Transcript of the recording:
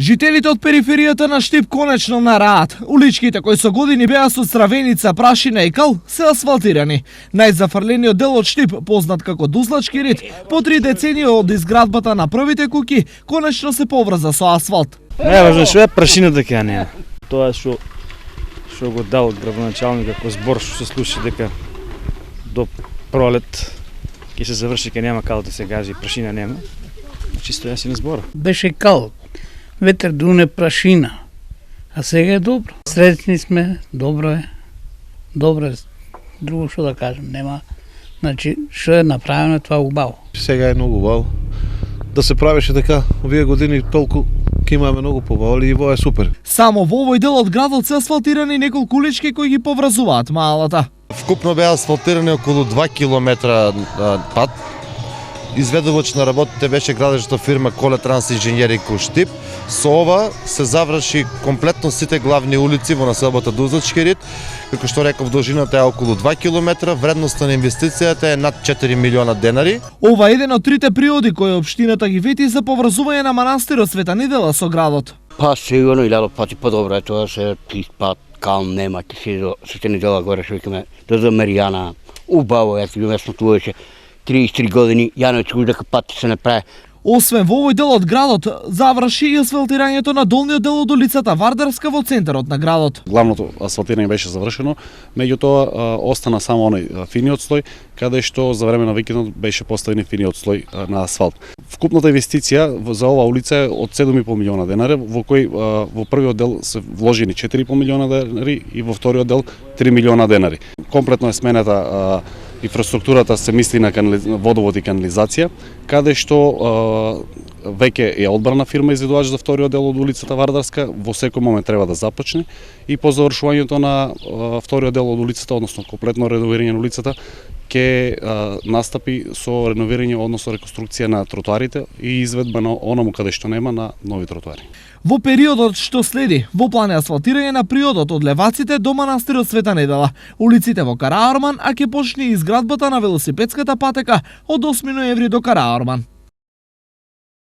Жителите од периферијата на Штип конечно нараат. Уличките кои со години беа со стравеница, прашина и кал се асфалтирани. Најзафрлениот дел од Штип, познат како Дузлачки рид, по 3 децении од изградбата на првите куќи, конечно се поврза со асфалт. Најважно што е прашината ќе не. Тоа што го дал градоначалник како збор што се слуша дека до пролет ќе се заврши, ќе нема кал да се гази, прашина нема. Чисто јасен збор. Беше кал. Ветер дуне прашина, а сега е добро. Среќни сме, добро е. Добро е. Друго што да кажем, нема. Значи, што е направено тоа убаво. Сега е многу убаво. Да се правеше така, овие години толку ќе имаме многу побаво и во е супер. Само во овој дел од градот се асфалтирани неколку улички кои ги поврзуваат малата. Вкупно беа асфалтирани околу 2 километра пат. Изведувач на работите беше градежната фирма Коле Транс Инженеринг у Штип. Со ова се заврши комплетно сите главни улици во населбата Дузлачки рид. Како што реков, должината е околу 2 км, вредноста на инвестицијата е над 4 милиона денари. Ова е еден од 3 приоди кои општината ги вети за поврзување на манастирот Света Недела со градот. Па сигурно 1000 пати подобро е тоа, се чист пат, калм нема, ќе си до Света Недела горе што викаме до Маријана. Убаво е, ќе местно туаше 33 години, ја не очекував дека пат се направи. Освен во овој дел од градот, заврши и асфалтирањето на долниот дел од улицата Вардарска во центарот на градот. Главното асфалтирање беше завршено, меѓутоа остана само оној финиот слој, каде што за време на викендот беше поставен финиот слој на асфалт. Вкупната инвестиција за оваа улица е од 7,5 милиона денари, во кој во првиот дел се вложени 4,5 милиона денари и во вториот дел 3 милиона денари. Комплетно е смената инфраструктурата, се мисли на водовод и канализација, каде што веќе е одбрана фирма изведувач за вториот дел од улицата Вардарска, во секој момент треба да започне и по завршувањето на вториот дел од улицата, односно комплетно реновирање на улицата, ќе настапи со реновирање, односно реконструкција на тротоарите и изведба на онаму каде што нема на нови тротоари. Во периодот што следи, во план е асфалтирање на приодот од Леваците до манастирот Света Недела, улиците во Караорман, а ќе почне изградбата на велосипедската патека од 8 ноември до Караорман.